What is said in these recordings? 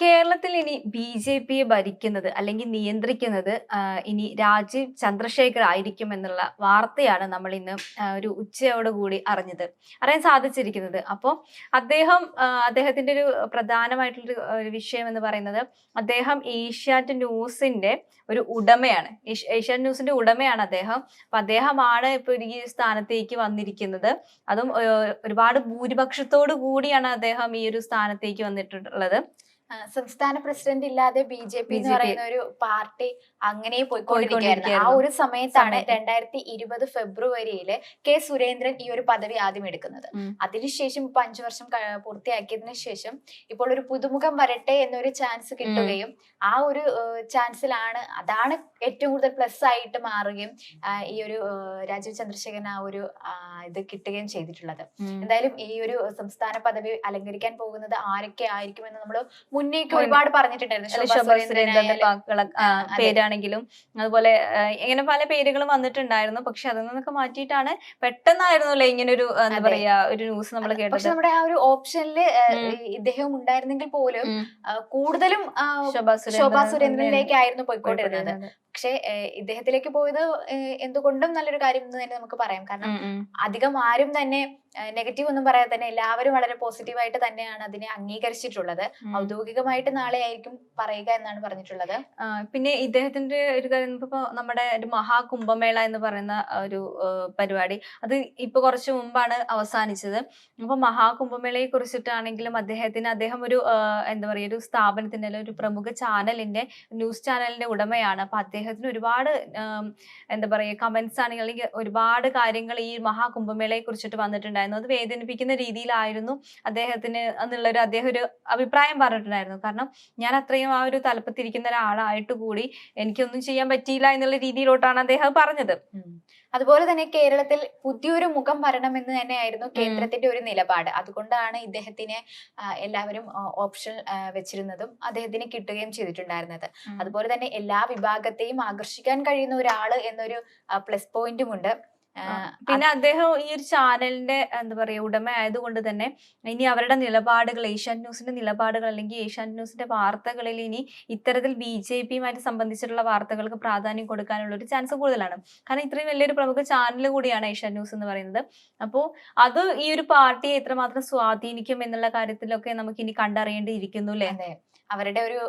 കേരളത്തിൽ ഇനി ബി.ജെ.പിയെ ഭരിക്കുന്നത് അല്ലെങ്കിൽ നിയന്ത്രിക്കുന്നത് ഇനി രാജീവ് ചന്ദ്രശേഖർ ആയിരിക്കും എന്നുള്ള വാർത്തയാണ് നമ്മൾ ഇന്ന് ഒരു ഉച്ചയോട് കൂടി അറിയാൻ സാധിച്ചിരിക്കുന്നത്. അപ്പോൾ അദ്ദേഹത്തിന്റെ ഒരു പ്രധാനമായിട്ടുള്ള ഒരു വിഷയം എന്ന് പറയുന്നത് അദ്ദേഹം ഏഷ്യാനെറ്റ് ന്യൂസിന്റെ ഒരു ഉടമയാണ്. ഏഷ്യാനെറ്റ് ന്യൂസിന്റെ ഉടമയാണ് അദ്ദേഹം. അപ്പൊ അദ്ദേഹമാണ് ഇപ്പൊ ഈ സ്ഥാനത്തേക്ക് വന്നിരിക്കുന്നത്. അതും ഒരുപാട് ഭൂരിപക്ഷത്തോടു കൂടിയാണ് അദ്ദേഹം ഈ ഒരു സ്ഥാനത്തേക്ക് വന്നിട്ടുള്ളത്. സംസ്ഥാന പ്രസിഡന്റ് ഇല്ലാതെ ബി.ജെ.പി എന്ന് പറയുന്ന ഒരു പാർട്ടി അങ്ങനെ പോയിക്കൊണ്ടിരിക്കുകയായിരുന്നു. ആ ഒരു സമയത്താണ് 2020 ഫെബ്രുവരിയില് കെ സുരേന്ദ്രൻ ഈ ഒരു പദവി ആദ്യം എടുക്കുന്നത്. അതിനുശേഷം ഇപ്പൊ 5 വർഷം പൂർത്തിയാക്കിയതിനു ശേഷം ഇപ്പോൾ ഒരു പുതുമുഖം വരട്ടെ എന്നൊരു ചാൻസ് കിട്ടുകയും ആ ഒരു അതാണ് ഏറ്റവും കൂടുതൽ പ്ലസ് ആയിട്ട് മാറുകയും ഈ ഒരു രാജീവ് ചന്ദ്രശേഖരൻ ആ ഒരു ഇത് കിട്ടുകയും ചെയ്തിട്ടുള്ളത്. എന്തായാലും ഈ ഒരു സംസ്ഥാന പദവി അലങ്കരിക്കാൻ പോകുന്നത് ആരൊക്കെ ആയിരിക്കുമെന്ന് നമ്മൾ മുന്നേക്ക് ഒരുപാട് പറഞ്ഞിട്ടുണ്ടായിരുന്നു. പേരാണെങ്കിലും അതുപോലെ ഇങ്ങനെ പല പേരുകളും വന്നിട്ടുണ്ടായിരുന്നു. പക്ഷെ അതിൽ നിന്നൊക്കെ മാറ്റിയിട്ടാണ് പെട്ടെന്നായിരുന്നല്ലോ ഇങ്ങനെ ഒരു എന്താ പറയാ ഒരു ന്യൂസ് നമ്മൾ കേട്ടത്. പക്ഷെ നമ്മുടെ ആ ഒരു ഓപ്ഷനിൽ ഇദ്ദേഹം ഉണ്ടായിരുന്നെങ്കിൽ പോലും കൂടുതലും ശോഭാ സുരേന്ദ്രനിലേക്കായിരുന്നു പോയിക്കൊണ്ടിരുന്നത്. പക്ഷെ ഇദ്ദേഹത്തിലേക്ക് പോയത് എന്തുകൊണ്ടും നല്ലൊരു കാര്യം എന്ന് തന്നെ നമുക്ക് പറയാം. കാരണം അധികം ആരും തന്നെ നെഗറ്റീവ് ഒന്നും പറയാതെ തന്നെ എല്ലാവരും വളരെ പോസിറ്റീവായിട്ട് തന്നെയാണ് അതിനെ അംഗീകരിച്ചിട്ടുള്ളത്. ഔദ്യോഗികമായിട്ട് നാളെ ആയിരിക്കും പറയുക എന്നാണ് പറഞ്ഞിട്ടുള്ളത്. പിന്നെ ഇദ്ദേഹത്തിന്റെ ഒരു കാര്യം ഇപ്പൊ നമ്മുടെ ഒരു മഹാകുംഭമേള എന്ന് പറയുന്ന ഒരു പരിപാടി അത് ഇപ്പൊ കുറച്ചു മുമ്പാണ് അവസാനിച്ചത്. അപ്പൊ മഹാകുംഭമേളയെ കുറിച്ചിട്ടാണെങ്കിലും അദ്ദേഹം ഒരു എന്താ പറയുക ഒരു സ്ഥാപനത്തിന്റെ അല്ലെങ്കിൽ ഒരു പ്രമുഖ ചാനലിന്റെ ന്യൂസ് ചാനലിന്റെ ഉടമയാണ്. അപ്പൊ അദ്ദേഹത്തിന് ഒരുപാട് എന്താ പറയുക കമന്റ്സ് ആണെങ്കിൽ അല്ലെങ്കിൽ ഒരുപാട് കാര്യങ്ങൾ ഈ മഹാകുംഭമേളയെ കുറിച്ചിട്ട് വന്നിട്ടുണ്ടായിരുന്നു. അത് വേദനിപ്പിക്കുന്ന രീതിയിലായിരുന്നു അദ്ദേഹത്തിന് അദ്ദേഹം ഒരു അഭിപ്രായം പറഞ്ഞിട്ടുണ്ടായിരുന്നു. കാരണം ഞാൻ അത്രയും ആ ഒരു തലപ്പത്തിരിക്കുന്ന ഒരാളായിട്ട് കൂടി എനിക്കൊന്നും ചെയ്യാൻ പറ്റിയില്ല എന്നുള്ള രീതിയിലോട്ടാണ് അദ്ദേഹം പറഞ്ഞത്. അതുപോലെ തന്നെ കേരളത്തിൽ പുതിയൊരു മുഖം വരണമെന്ന് തന്നെയായിരുന്നു കേന്ദ്രത്തിന്റെ ഒരു നിലപാട്. അതുകൊണ്ടാണ് ഇദ്ദേഹത്തിന് എല്ലാവരും ഓപ്ഷൻ വെച്ചിരുന്നതും അദ്ദേഹത്തിന് കിട്ടുകയും ചെയ്തിട്ടുണ്ടായിരുന്നത്. അതുപോലെ തന്നെ എല്ലാ വിഭാഗത്തെയും ആകർഷിക്കാൻ കഴിയുന്ന ഒരാള് എന്നൊരു പ്ലസ് പോയിന്റും ഉണ്ട്. പിന്നെ അദ്ദേഹം ഈ ഒരു ചാനലിന്റെ എന്താ പറയാ ഉടമ ആയതുകൊണ്ട് തന്നെ ഇനി അവരുടെ നിലപാടുകൾ ഏഷ്യാനെറ്റ് ന്യൂസിന്റെ നിലപാടുകൾ അല്ലെങ്കിൽ ഏഷ്യാനെറ്റ് ന്യൂസിന്റെ വാർത്തകളിൽ ഇനി ഇത്തരത്തിൽ ബി.ജെ.പിയുമായിട്ട് സംബന്ധിച്ചിട്ടുള്ള വാർത്തകൾക്ക് പ്രാധാന്യം കൊടുക്കാനുള്ള ഒരു ചാൻസ് കൂടുതലാണ്. കാരണം ഇത്രയും വലിയൊരു പ്രമുഖ ചാനൽ കൂടിയാണ് ഏഷ്യാനെറ്റ് ന്യൂസ് എന്ന് പറയുന്നത്. അപ്പോൾ അത് ഈ ഒരു പാർട്ടിയെ എത്രമാത്രം സ്വാധീനിക്കും എന്നുള്ള കാര്യത്തിലൊക്കെ നമുക്ക് ഇനി കണ്ടറിയേണ്ടിയിരിക്കുന്നു അല്ലേ? അവരുടെ ഒരു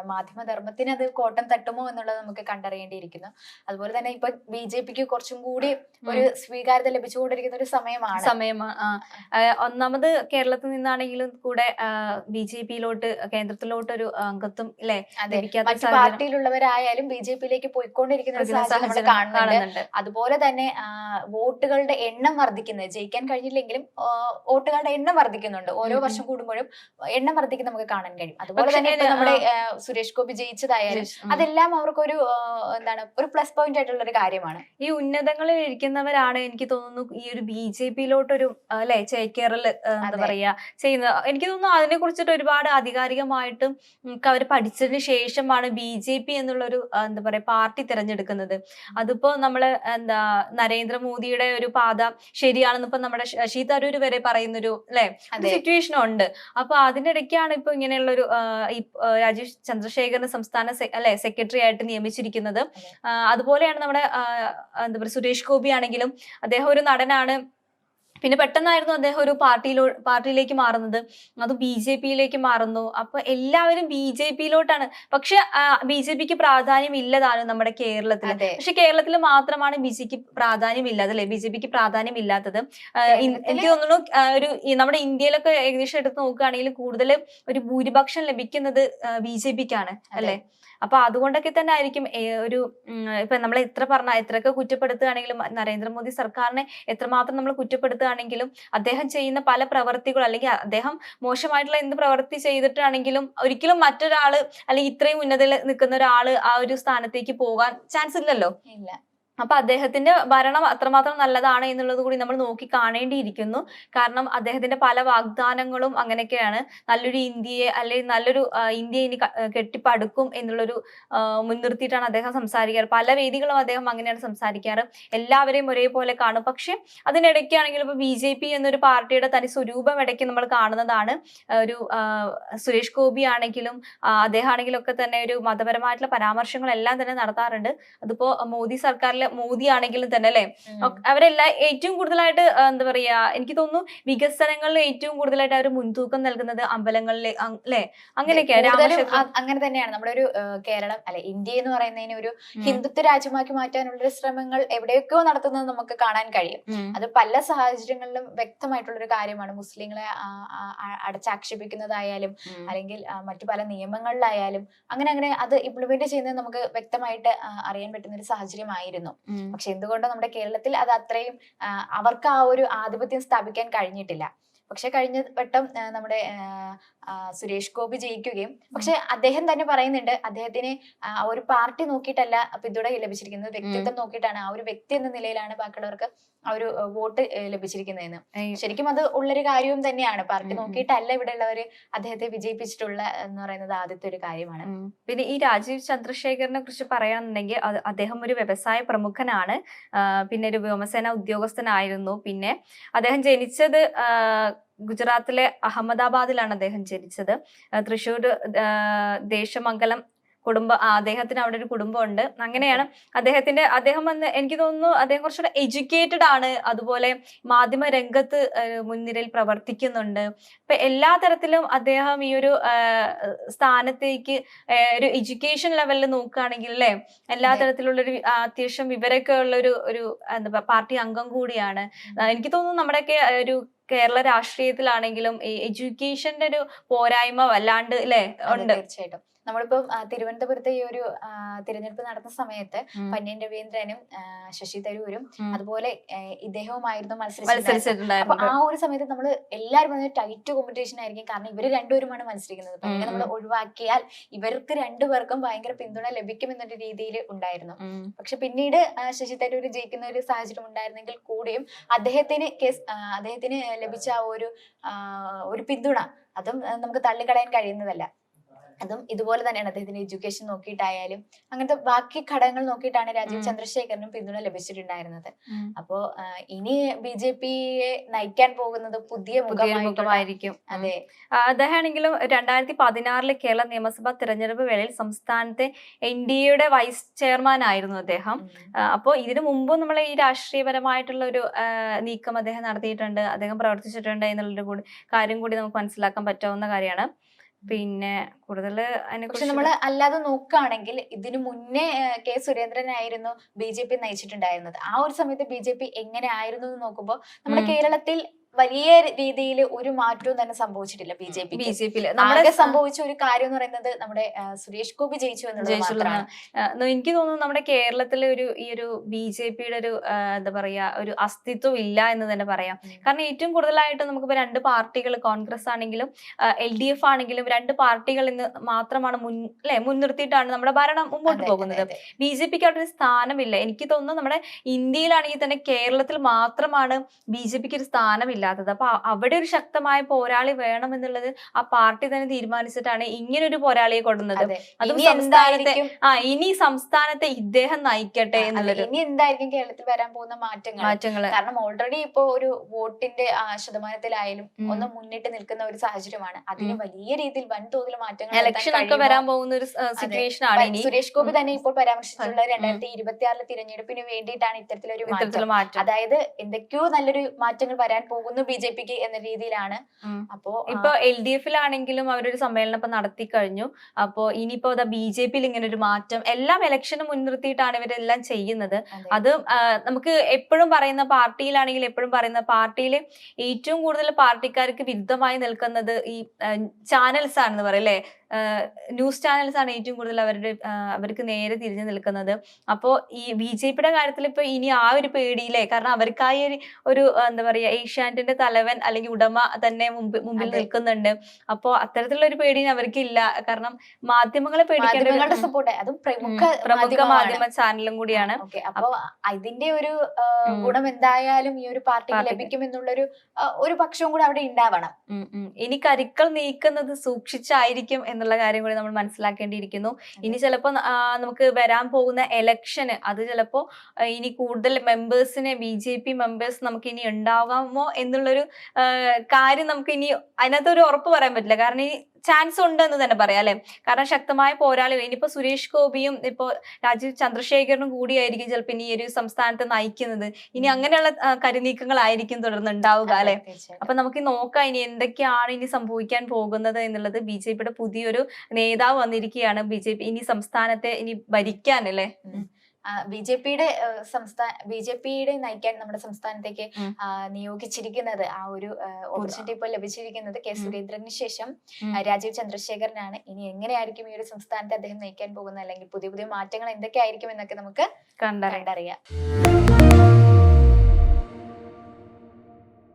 മാധ്യമധർമ്മത്തിന് അത് കോട്ടം തട്ടുമോ എന്നുള്ളത് നമുക്ക് കണ്ടറിയേണ്ടിയിരിക്കുന്നു. അതുപോലെ തന്നെ ഇപ്പൊ ബി.ജെ.പിക്ക് കുറച്ചും കൂടി ഒരു സ്വീകാര്യത ലഭിച്ചുകൊണ്ടിരിക്കുന്ന ഒരു സമയമാണ്. ഒന്നാമത് കേരളത്തിൽ നിന്നാണെങ്കിലും കൂടെ ബി.ജെ.പിയിലോട്ട് കേന്ദ്രത്തിലോട്ട് ഒരു അംഗത്വം അല്ലെ മറ്റു പാർട്ടിയിലുള്ളവരായാലും ബി.ജെ.പിയിലേക്ക് പോയിക്കൊണ്ടിരിക്കുന്ന ഒരു സാഹചര്യം കാണുന്നുണ്ട്. അതുപോലെ തന്നെ വോട്ടുകളുടെ എണ്ണം വർദ്ധിക്കുന്നത്, ജയിക്കാൻ കഴിഞ്ഞില്ലെങ്കിലും വോട്ടുകളുടെ എണ്ണം വർദ്ധിക്കുന്നുണ്ട്. ഓരോ വർഷം കൂടുമ്പോഴും എണ്ണം വർദ്ധിക്കുന്ന നമുക്ക് കാണാൻ കഴിയും. അതുപോലെ തന്നെ നമ്മുടെ സുരേഷ് ഗോപി ജയിച്ചതായാലും അതെല്ലാം അവർക്കൊരു ഒരു പ്ലസ് പോയിന്റ് ആയിട്ടുള്ള ഒരു കാര്യമാണ്. ഈ ഉന്നതങ്ങളിൽ ഇരിക്കുന്നവരാണ് എനിക്ക് തോന്നുന്നു ഈ ഒരു ബി.ജെ.പിയിലോട്ടൊരു അല്ലെ ചേക്കേറൽ എന്താ പറയാ ചെയ്യുന്നത്. എനിക്ക് തോന്നുന്നു അതിനെ കുറിച്ചിട്ട് ഒരുപാട് ആധികാരികമായിട്ടും അവർ പഠിച്ചതിന് ശേഷമാണ് ബി.ജെ.പി എന്നുള്ളൊരു എന്താ പറയാ പാർട്ടി തിരഞ്ഞെടുക്കുന്നത്. അതിപ്പോ നമ്മള് നരേന്ദ്രമോദിയുടെ ഒരു പാത ശരിയാണെന്ന് ഇപ്പൊ നമ്മുടെ ശശി തരൂർ വരെ പറയുന്നൊരു സിറ്റുവേഷൻ ഉണ്ട്. അപ്പൊ അതിനിടയ്ക്കാണ് ഇപ്പൊ ഇങ്ങനെയുള്ള ഒരു രാജീവ് ചന്ദ്രശേഖരന് സംസ്ഥാന സെക്രട്ടറി ആയിട്ട് നിയമിച്ചിരിക്കുന്നത്. അതുപോലെയാണ് നമ്മുടെ എന്താ പറയുക സുരേഷ് ഗോപി ആണെങ്കിലും അദ്ദേഹം ഒരു നടനാണ്. പിന്നെ പെട്ടെന്നായിരുന്നു അദ്ദേഹം ഒരു പാർട്ടിയിലേക്ക് മാറുന്നത്, അത് ബി.ജെ.പിയിലേക്ക് മാറുന്നു. അപ്പൊ എല്ലാവരും ബി.ജെ.പിയിലോട്ടാണ്. പക്ഷെ ബി.ജെ.പിക്ക് പ്രാധാന്യം ഇല്ലതാണ് നമ്മുടെ കേരളത്തിൽ. പക്ഷെ കേരളത്തിൽ മാത്രമാണ് ബി.ജെ.പിക്ക് പ്രാധാന്യം ഇല്ലാത്തത്. എനിക്ക് തോന്നുന്നു നമ്മുടെ ഇന്ത്യയിലൊക്കെ ഏകദേശം എടുത്ത് നോക്കുകയാണെങ്കിൽ കൂടുതൽ ഒരു ഭൂരിപക്ഷം ലഭിക്കുന്നത് ബി.ജെ.പിക്കാണ് അല്ലെ? അപ്പൊ അതുകൊണ്ടൊക്കെ തന്നെ ആയിരിക്കും ഇപ്പൊ നമ്മൾ എത്രയൊക്കെ കുറ്റപ്പെടുത്തുകയാണെങ്കിലും നരേന്ദ്രമോദി സർക്കാരിനെ എത്രമാത്രം നമ്മൾ കുറ്റപ്പെടുത്തുകയാണെങ്കിലും അദ്ദേഹം ചെയ്യുന്ന പല പ്രവർത്തികളും അല്ലെങ്കിൽ അദ്ദേഹം മോശമായിട്ടുള്ള എന്ത് പ്രവൃത്തി ചെയ്തിട്ടാണെങ്കിലും ഒരിക്കലും മറ്റൊരാള് അല്ലെങ്കിൽ ഇത്രയും ഉന്നതയിൽ നിൽക്കുന്ന ഒരാള് ആ ഒരു സ്ഥാനത്തേക്ക് പോകാൻ ചാൻസ് ഇല്ലല്ലോ. ഇല്ല. അപ്പൊ അദ്ദേഹത്തിന്റെ ഭരണം അത്രമാത്രം നല്ലതാണ് എന്നുള്ളത് കൂടി നമ്മൾ നോക്കി കാണേണ്ടിയിരിക്കുന്നു. കാരണം അദ്ദേഹത്തിന്റെ പല വാഗ്ദാനങ്ങളും അങ്ങനെയൊക്കെയാണ്. നല്ലൊരു ഇന്ത്യയെ അല്ലെങ്കിൽ നല്ലൊരു ഇന്ത്യ ഇനി കെട്ടിപ്പടുക്കും എന്നുള്ളൊരു മുൻനിർത്തിയിട്ടാണ് അദ്ദേഹം സംസാരിക്കാറ്. പല വേദികളും അദ്ദേഹം അങ്ങനെയാണ് സംസാരിക്കാറ്. എല്ലാവരെയും ഒരേപോലെ കാണും. പക്ഷെ അതിനിടയ്ക്കാണെങ്കിലും ഇപ്പൊ BJP എന്നൊരു പാർട്ടിയുടെ തനി സ്വരൂപം ഇടയ്ക്ക് നമ്മൾ കാണുന്നതാണ്. ഒരു സുരേഷ് ഗോപി ആണെങ്കിലും അദ്ദേഹം ആണെങ്കിലും ഒക്കെ തന്നെ ഒരു മതപരമായിട്ടുള്ള പരാമർശങ്ങളെല്ലാം തന്നെ നടത്താറുണ്ട്. അതിപ്പോ മോദി സർക്കാരിലെ മോദി ആണെങ്കിലും തന്നെ അല്ലെ, അവരെല്ലാം ഏറ്റവും കൂടുതലായിട്ട് എന്താ പറയാ, എനിക്ക് തോന്നുന്നു വികസനങ്ങളിൽ ഏറ്റവും കൂടുതലായിട്ട് അവർ മുൻതൂക്കം നൽകുന്നത് അമ്പലങ്ങളിലെ അല്ലെ, അങ്ങനെയൊക്കെയാണ്. അങ്ങനെ തന്നെയാണ് നമ്മുടെ ഒരു കേരളം അല്ലെ, ഇന്ത്യ എന്ന് പറയുന്നതിന് ഒരു ഹിന്ദുത്വ രാജ്യമാക്കി മാറ്റാനുള്ള ഒരു ശ്രമങ്ങൾ എവിടെയൊക്കെയോ നടത്തുന്നത് നമുക്ക് കാണാൻ കഴിയും. അത് പല സാഹചര്യങ്ങളിലും വ്യക്തമായിട്ടുള്ളൊരു കാര്യമാണ്. മുസ്ലിങ്ങളെ അടച്ചാക്ഷേപിക്കുന്നതായാലും അല്ലെങ്കിൽ മറ്റു പല നിയമങ്ങളിലായാലും അങ്ങനെ അത് ഇംപ്ലിമെന്റ് ചെയ്യുന്നത് നമുക്ക് വ്യക്തമായിട്ട് അറിയാൻ പറ്റുന്ന ഒരു സാഹചര്യമായിരുന്നു. പക്ഷെ എന്തുകൊണ്ടോ നമ്മുടെ കേരളത്തിൽ അത് അത്രയും അവർക്ക് ആ ഒരു ആധിപത്യം സ്ഥാപിക്കാൻ കഴിഞ്ഞിട്ടില്ല. പക്ഷെ കഴിഞ്ഞ വട്ടം നമ്മുടെ സുരേഷ് ഗോപി ജയിക്കുകയും, പക്ഷെ അദ്ദേഹം തന്നെ പറയുന്നുണ്ട് അദ്ദേഹത്തിന് ഒരു പാർട്ടി നോക്കിയിട്ടല്ല പിന്തുണ ലഭിച്ചിരിക്കുന്നത്, വ്യക്തിത്വം നോക്കിയിട്ടാണ്, ആ ഒരു വ്യക്തി എന്ന നിലയിലാണ് ബാക്കിയുള്ളവർക്ക് ആ ഒരു വോട്ട് ലഭിച്ചിരിക്കുന്നതെന്ന്. ശരിക്കും അത് ഉള്ളൊരു കാര്യവും തന്നെയാണ്. പാർട്ടി നോക്കിയിട്ടല്ല ഇവിടെ ഉള്ളവര് അദ്ദേഹത്തെ വിജയിപ്പിച്ചിട്ടുള്ള എന്ന് പറയുന്നത് ആദ്യത്തെ ഒരു കാര്യമാണ്. പിന്നെ ഈ രാജീവ് ചന്ദ്രശേഖരനെ കുറിച്ച് പറയുകയാണെന്നുണ്ടെങ്കിൽ അദ്ദേഹം ഒരു വ്യവസായ പ്രമുഖനാണ്. പിന്നെ ഒരു വ്യോമസേന ഉദ്യോഗസ്ഥനായിരുന്നു. പിന്നെ അദ്ദേഹം ജനിച്ചത് ഗുജറാത്തിലെ അഹമ്മദാബാദിലാണ് അദ്ദേഹം ജനിച്ചത്. തൃശ്ശൂർ ദേശമംഗലം അദ്ദേഹത്തിന് അവിടെ ഒരു കുടുംബമുണ്ട്. അങ്ങനെയാണ് അദ്ദേഹം വന്ന്, എനിക്ക് തോന്നുന്നു അദ്ദേഹം കുറച്ചുകൂടെ എഡ്യൂക്കേറ്റഡ് ആണ്. അതുപോലെ മാധ്യമ രംഗത്ത് മുൻനിരയിൽ പ്രവർത്തിക്കുന്നുണ്ട്. ഇപ്പൊ എല്ലാ തരത്തിലും അദ്ദേഹം ഈ ഒരു സ്ഥാനത്തേക്ക് ഒരു എഡ്യൂക്കേഷൻ ലെവലിൽ നോക്കുകയാണെങ്കിൽ അല്ലെ, എല്ലാ തരത്തിലുള്ളൊരു അത്യാവശ്യം വിവരമൊക്കെ ഉള്ള ഒരു എന്താ പാർട്ടി അംഗം കൂടിയാണ്. എനിക്ക് തോന്നുന്നു നമ്മുടെയൊക്കെ ഒരു കേരള രാഷ്ട്രീയത്തിലാണെങ്കിലും ഈ എഡ്യൂക്കേഷന്റെ ഒരു പോരായ്മ വല്ലാണ്ട് അല്ലെ ഉണ്ട്. തീർച്ചയായിട്ടും. നമ്മളിപ്പം തിരുവനന്തപുരത്തെ ഈ ഒരു തിരഞ്ഞെടുപ്പ് നടന്ന സമയത്ത് പന്ന്യൻ രവീന്ദ്രനും ശശി തരൂരും അതുപോലെ ഇദ്ദേഹവുമായിരുന്നു മത്സരിച്ചിട്ടുണ്ടായിരുന്നത്. അപ്പൊ ആ ഒരു സമയത്ത് നമ്മൾ എല്ലാവരും ടൈറ്റ് കോമ്പറ്റീഷൻ ആയിരിക്കും. കാരണം ഇവര് രണ്ടുപേരുമാണ് മത്സരിക്കുന്നത്. പിന്നെ നമ്മൾ ഒഴിവാക്കിയാൽ ഇവർക്ക് രണ്ടുപേർക്കും ഭയങ്കര പിന്തുണ ലഭിക്കും എന്നൊരു രീതിയിൽ ഉണ്ടായിരുന്നു. പക്ഷെ പിന്നീട് ശശി തരൂർ ജയിക്കുന്ന ഒരു സാഹചര്യം ഉണ്ടായിരുന്നെങ്കിൽ കൂടിയും അദ്ദേഹത്തിന് ലഭിച്ച ആ ഒരു പിന്തുണ അതും നമുക്ക് തള്ളിക്കളയാൻ കഴിയുന്നതല്ല. അതും ഇതുപോലെ തന്നെയാണ്. അദ്ദേഹത്തിന്റെ എഡ്യൂക്കേഷൻ നോക്കിയിട്ടായാലും അങ്ങനത്തെ ബാക്കി ഘടകങ്ങൾ നോക്കിയിട്ടാണ് രാജീവ് ചന്ദ്രശേഖരനും പിന്തുണ ലഭിച്ചിട്ടുണ്ടായിരുന്നത്. അപ്പോ ഇനി BJPയെ നയിക്കാൻ പോകുന്നത് പുതിയ മുഖമായിരിക്കും. അതെ, അദ്ദേഹമാണെങ്കിലും 2016 കേരള നിയമസഭാ തിരഞ്ഞെടുപ്പ് വേളയിൽ സംസ്ഥാനത്തെ NDAയുടെ വൈസ് ചെയർമാൻ ആയിരുന്നു അദ്ദേഹം. അപ്പോ ഇതിനു മുമ്പും നമ്മൾ ഈ രാഷ്ട്രീയപരമായിട്ടുള്ള ഒരു നീക്കം അദ്ദേഹം നടത്തിയിട്ടുണ്ട്, അദ്ദേഹം പ്രവർത്തിച്ചിട്ടുണ്ട് എന്നുള്ളൊരു കാര്യം കൂടി നമുക്ക് മനസ്സിലാക്കാൻ പറ്റാവുന്ന കാര്യമാണ്. പിന്നെ കൂടുതൽ പക്ഷെ നമ്മൾ അല്ലാതെ നോക്കുകയാണെങ്കിൽ ഇതിനു മുന്നേ കെ സുരേന്ദ്രനായിരുന്നു BJP നയിച്ചിട്ടുണ്ടായിരുന്നത്. ആ ഒരു സമയത്ത് BJP എങ്ങനെ ആയിരുന്നു എന്ന് നോക്കുമ്പോൾ നമ്മുടെ കേരളത്തിൽ വലിയ രീതിയിൽ ഒരു മാറ്റവും തന്നെ സംഭവിച്ചിട്ടില്ല. BJPയിൽ ആകെ സംഭവിച്ച ഒരു കാര്യം എന്ന് പറയുന്നത് നമ്മുടെ സുരേഷ് ഗോപി ജയിച്ചു എന്നുള്ളതാണ്. എനിക്ക് തോന്നുന്നു നമ്മുടെ കേരളത്തിലെ ഈ ഒരു BJPയുടെ ഒരു എന്താ പറയാ ഒരു അസ്തിത്വം ഇല്ല എന്ന് തന്നെ പറയാം. കാരണം ഏറ്റവും കൂടുതലായിട്ട് നമുക്കിപ്പോ രണ്ട് പാർട്ടികൾ, കോൺഗ്രസ് ആണെങ്കിലും LDF ആണെങ്കിലും രണ്ട് പാർട്ടികൾ എന്ന് മാത്രമാണ് മുൻനിർത്തിയിട്ടാണ് നമ്മുടെ ഭരണം മുമ്പോട്ട് പോകുന്നത്. BJPക്ക് അവിടെ ഒരു സ്ഥാനമില്ല. എനിക്ക് തോന്നുന്നു നമ്മുടെ ഇന്ത്യയിലാണെങ്കിൽ തന്നെ കേരളത്തിൽ മാത്രമാണ് BJPക്ക് ഒരു സ്ഥാനമില്ല. അപ്പൊ അവിടെ ഒരു ശക്തമായ പോരാളി വേണം എന്നുള്ളത് ആ പാർട്ടി തന്നെ തീരുമാനിച്ചിട്ടാണ് ഇങ്ങനെ ഒരു പോരാളിയെ കൊടുക്കുന്നത്. അതും ഇനി സംസ്ഥാനത്തെ ഇദ്ദേഹം നയിക്കട്ടെ എന്നുള്ളത്. ഇനി എന്തായിരിക്കും കേരളത്തിൽ വരാൻ പോകുന്ന മാറ്റങ്ങൾ? കാരണം ഓൾറെഡി ഇപ്പോ ഒരു വോട്ടിന്റെ ശതമാനത്തിലായാലും ഒന്ന് മുന്നിട്ട് നിൽക്കുന്ന ഒരു സാഹചര്യമാണ്. അതിന് വലിയ രീതിയിൽ വൻതോതിൽ മാറ്റങ്ങൾ ഇലക്ഷൻ ഒക്കെ വരാൻ പോകുന്ന ഒരു സിറ്റുവേഷൻ ആണ്. സുരേഷ് ഗോപി തന്നെ ഇപ്പോൾ പരാമർശിച്ചിട്ടുള്ള 2026 തിരഞ്ഞെടുപ്പിന് വേണ്ടിയിട്ടാണ് ഇത്തരത്തിലൊരു മാറ്റം. അതായത് എന്തൊക്കെയോ നല്ലൊരു മാറ്റങ്ങൾ വരാൻ പോകുന്നു BJPക്ക് എന്ന രീതിയിലാണ്. അപ്പോ ഇപ്പൊ LDFിലാണെങ്കിലും അവരൊരു സമ്മേളനം ഇപ്പൊ നടത്തി കഴിഞ്ഞു. അപ്പോ ഇനിയിപ്പോ BJPയിൽ ഇങ്ങനെ ഒരു മാറ്റം, എല്ലാം ഇലക്ഷന് മുൻനിർത്തിയിട്ടാണ് ഇവരെല്ലാം ചെയ്യുന്നത്. അത് നമുക്ക് എപ്പോഴും പറയുന്ന പാർട്ടിയിലാണെങ്കിൽ എപ്പോഴും പറയുന്ന പാർട്ടിയിലെ ഏറ്റവും കൂടുതൽ പാർട്ടിക്കാർക്ക് വിരുദ്ധമായി നിൽക്കുന്നത് ഈ ചാനൽസ് ആണെന്ന് പറയും അല്ലെ. ന്യൂസ് ചാനൽസ് ആണ് ഏറ്റവും കൂടുതൽ അവർക്ക് നേരെ തിരിഞ്ഞു നിൽക്കുന്നത്. അപ്പോ ഈ ബിജെപിയുടെ കാര്യത്തിൽ ഇപ്പൊ ഇനി ആ ഒരു പേടിയില്ലേ, കാരണം അവർക്കായി ഒരു എന്താ പറയാ ഏഷ്യാനെറ്റിന്റെ തലവൻ അല്ലെങ്കിൽ ഉടമ തന്നെ മുമ്പിൽ നിൽക്കുന്നുണ്ട്. അപ്പോ അത്തരത്തിലുള്ള ഒരു പേടി അവർക്കില്ല. കാരണം മാധ്യമങ്ങളെ പേടിക്കേണ്ട സപ്പോർട്ട് അതും പ്രമുഖ മാധ്യമ ചാനലും കൂടിയാണ്. അപ്പൊ അതിന്റെ ഒരു ഗുണം എന്തായാലും ഈ ഒരു പാർട്ടിക്ക് ലഭിക്കും എന്നുള്ളൊരു ഒരു പക്ഷവും കൂടെ അവിടെ ഉണ്ടാവണം. ഇനി കരുക്കൾ നീക്കുന്നത് സൂക്ഷിച്ചായിരിക്കും എന്നുള്ള കാര്യം കൂടി നമ്മൾ മനസ്സിലാക്കേണ്ടിയിരിക്കുന്നു. ഇനി ചിലപ്പോ നമുക്ക് വരാൻ പോകുന്ന എലക്ഷന് അത് ചിലപ്പോ ഇനി കൂടുതൽ മെമ്പേഴ്സിനെ BJP മെമ്പേഴ്സ് നമുക്ക് ഇനി ഉണ്ടാകാമോ എന്നുള്ളൊരു കാര്യം നമുക്ക് ഇനി അതിനകത്തൊരു ഉറപ്പ് പറയാൻ പറ്റില്ല. കാരണം ഈ ചാൻസ് ഉണ്ട് എന്ന് തന്നെ പറയാം അല്ലെ. കാരണം ശക്തമായ പോരാളികൾ ഇനിയിപ്പോ സുരേഷ് ഗോപിയും ഇപ്പോ രാജീവ് ചന്ദ്രശേഖരനും കൂടിയായിരിക്കും ചിലപ്പോ ഇനി ഈ ഒരു സംസ്ഥാനത്തെ നയിക്കുന്നത്. ഇനി അങ്ങനെയുള്ള കരുനീക്കങ്ങളായിരിക്കും തുടർന്ന് ഉണ്ടാവുക അല്ലെ. അപ്പൊ നമുക്ക് നോക്കാം ഇനി എന്തൊക്കെയാണ് ഇനി സംഭവിക്കാൻ പോകുന്നത് എന്നുള്ളത്. BJPയുടെ പുതിയൊരു നേതാവ് വന്നിരിക്കുകയാണ്. ഇനി സംസ്ഥാനത്തെ ഇനി ഭരിക്കാൻ അല്ലേ. BJPയുടെ നയിക്കാൻ നമ്മുടെ സംസ്ഥാനത്തേക്ക് നിയോഗിച്ചിരിക്കുന്നത് ആ ഒരു ഓപ്പർച്യൂണിറ്റി ഇപ്പോൾ ലഭിച്ചിരിക്കുന്നത് കെ സുരേന്ദ്രന് ശേഷം രാജീവ് ചന്ദ്രശേഖരനാണ്. ഇനി എങ്ങനെയായിരിക്കും ഈ ഒരു സംസ്ഥാനത്തെ അദ്ദേഹം നയിക്കാൻ പോകുന്നത്, അല്ലെങ്കിൽ പുതിയ പുതിയ മാറ്റങ്ങൾ എന്തൊക്കെയായിരിക്കും എന്നൊക്കെ നമുക്ക് കണ്ടറിയാം.